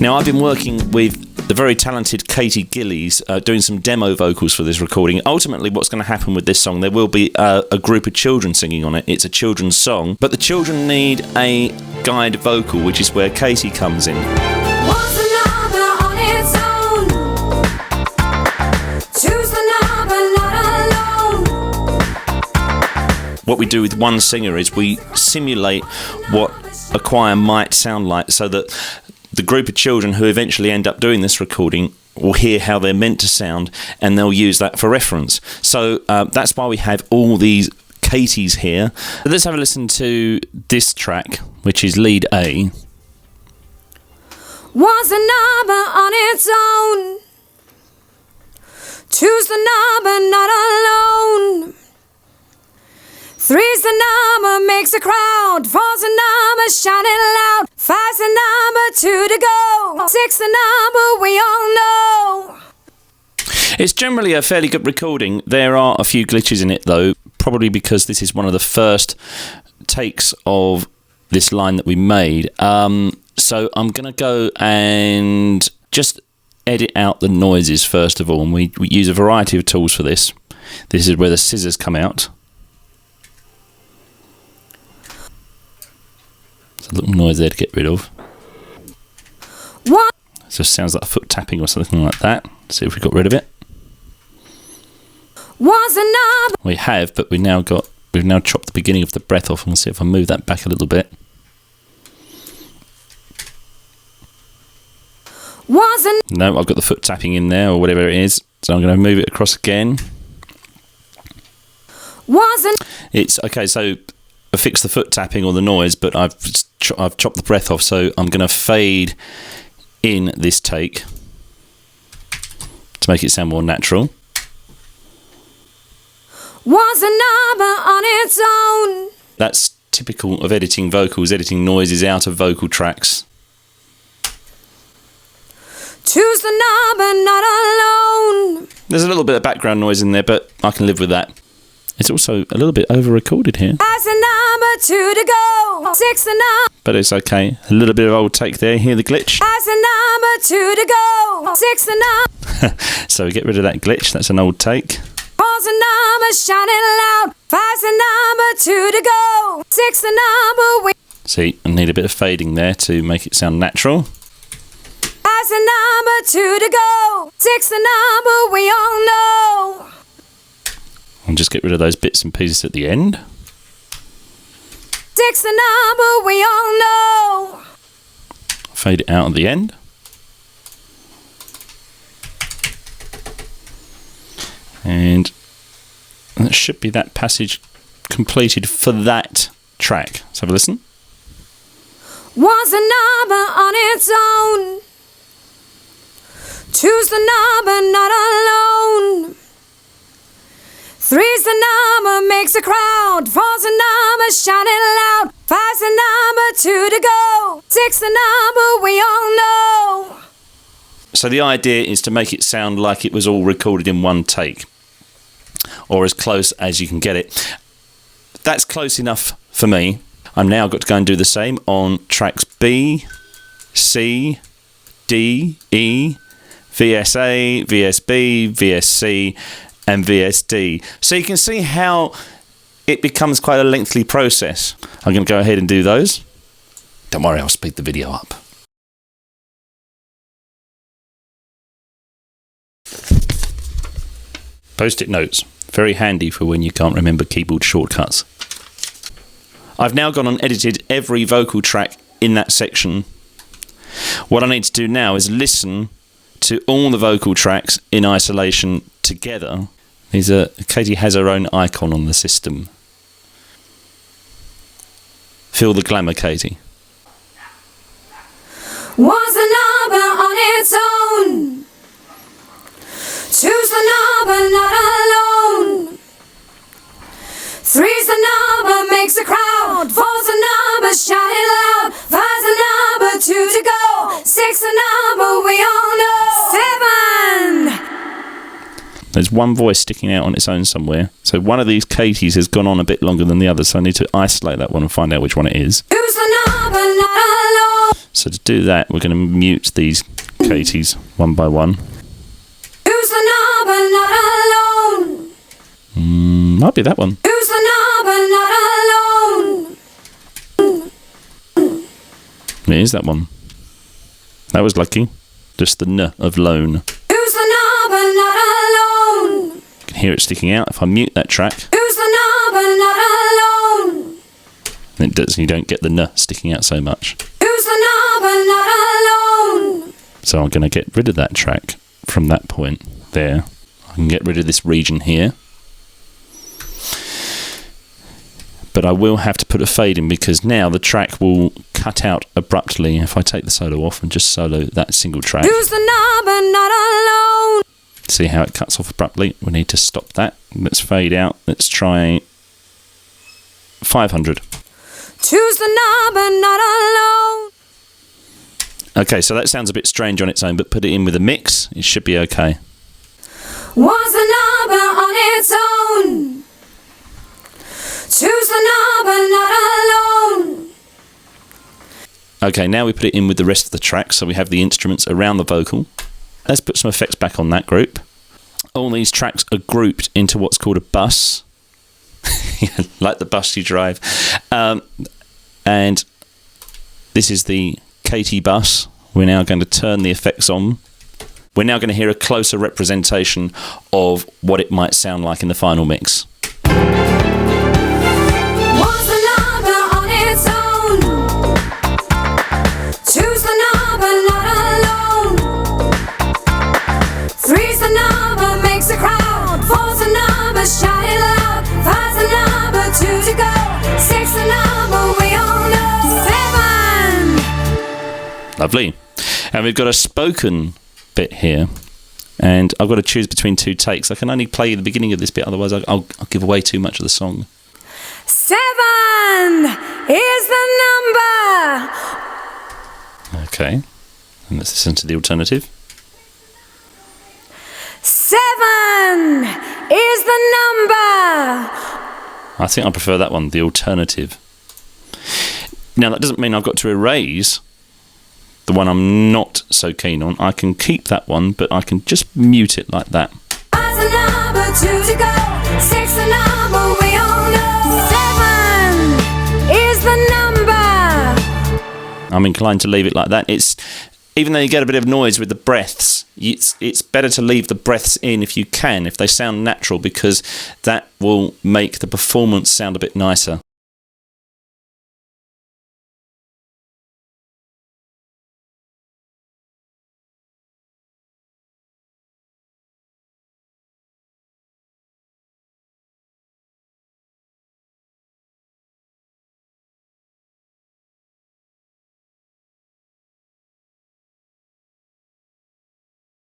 Now, I've been working with the very talented Katie Gillies doing some demo vocals for this recording. Ultimately, what's going to happen with this song, there will be a group of children singing on it. It's a children's song, but the children need a guide vocal, which is where Katie comes in. What we do with one singer is we simulate what a choir might sound like, so that the group of children who eventually end up doing this recording will hear how they're meant to sound, and they'll use that for reference. So that's why we have all these Katies here. Let's have a listen to this track, which is lead A. Was a number on its own. Two's the number, not alone. Three's the number, makes a crowd. Four's the number, shouting loud. Five's the number, two to go. Six's the number, we all know. It's generally a fairly good recording. There are a few glitches in it, though, probably because this is one of the first takes of this line that we made. So I'm going to go and just edit out the noises first of all, and we use a variety of tools for this. This is where the scissors come out. A little noise there to get rid of. What? It just sounds like a foot tapping or something like that. See if we got rid of it. Was a number. We have, but we've now chopped the beginning of the breath off, and we'll see if I move that back a little bit. Was a. No, I've got the foot tapping in there, or whatever it is. So I'm going to move it across again. Was a. It's okay. So I fixed the foot tapping or the noise, but I've chopped the breath off, so I'm going to fade in this take to make it sound more natural. Was a number on its own. That's typical of editing vocals, editing noises out of vocal tracks. Two's the number, not alone. There's a little bit of background noise in there, but I can live with that. It's also a little bit over-recorded here. Five's the number, two to go. Six's the number. But it's okay. A little bit of old take there. Hear the glitch? Five's the number, two to go. Six's the number. So we get rid of that glitch. That's an old take. Four's the number, shouting loud. Five's the number, two to go. Six's the number, we. See, I need a bit of fading there to make it sound natural. Five's the number, two to go. Six's the number, we all know. I'll just get rid of those bits and pieces at the end. Six's the number, we all know. Fade it out at the end. And that should be that passage completed for that track. Let's have a listen. Was a number on its own. Two's the number, not alone. Three's the number, makes a crowd. Four's the number, shouting loud. Five's the number, two to go. Six's the number, we all know. So the idea is to make it sound like it was all recorded in one take, or as close as you can get it. That's close enough for me. I'm now got to go and do the same on tracks B, C, D, E, VSA, VSB, VSC, and VSD. So you can see how it becomes quite a lengthy process. I'm going to go ahead and do those. Don't worry, I'll speed the video up. Post-it notes. Very handy for when you can't remember keyboard shortcuts. I've now gone and edited every vocal track in that section. What I need to do now is listen to all the vocal tracks in isolation together. Katie has her own icon on the system. Feel the glamour, Katie. Was a number on its own. Two's the number, not alone. Three's the number, makes a crowd. Four's the number, shouting loud. Five's the number, two to go. Six's the number, we all know. 7. There's one voice sticking out on its own somewhere. So one of these Katies has gone on a bit longer than the other, so I need to isolate that one and find out which one it is. Who's the number, not alone? So to do that, we're going to mute these Katies one by one. Who's the number not alone? Might be that one. Who's the number not alone? It is that one. That was lucky. Just the N of lone. Who's the number not alone? You can hear it sticking out. If I mute that track, Who's the number not alone? it does. You don't get the N sticking out so much. Who's the number not alone? So I'm going to get rid of that track from that point there. I can get rid of this region here. But I will have to put a fade in because now the track will cut out abruptly if I take the solo off and just solo that single track. Who's the number not alone? See how it cuts off abruptly? We need to stop that. Let's fade out. Let's try 500. Who's the number not alone? Okay, so that sounds a bit strange on its own, but put it in with a mix. It should be okay. What's the number on its own? Who's the number not alone? Okay, now we put it in with the rest of the track, so we have the instruments around the vocal. Let's put some effects back on that group. All these tracks are grouped into what's called a bus, like the bus you drive. And this is the Katie bus. We're now going to turn the effects on. We're now going to hear a closer representation of what it might sound like in the final mix. What's the number on its own? Two's the number not alone. Three's the number makes a crowd. Four's the number shout it loud. Five's the number, two to go. Six's the number we all know. Seven. Lovely. And we've got a spoken bit here. And I've got to choose between two takes. I can only play the beginning of this bit, otherwise I'll give away too much of the song. 7 is the number. Okay. And let's listen to the alternative. 7 is the number. I think I prefer that one, the alternative. Now, that doesn't mean I've got to erase the one I'm not so keen on. I can keep that one, but I can just mute it like that. Five's the number, two to go. Six's the number we all know. 7 is the number. I'm inclined to leave it like that. It's even though you get a bit of noise with the breaths, it's better to leave the breaths in if you can, if they sound natural, because that will make the performance sound a bit nicer.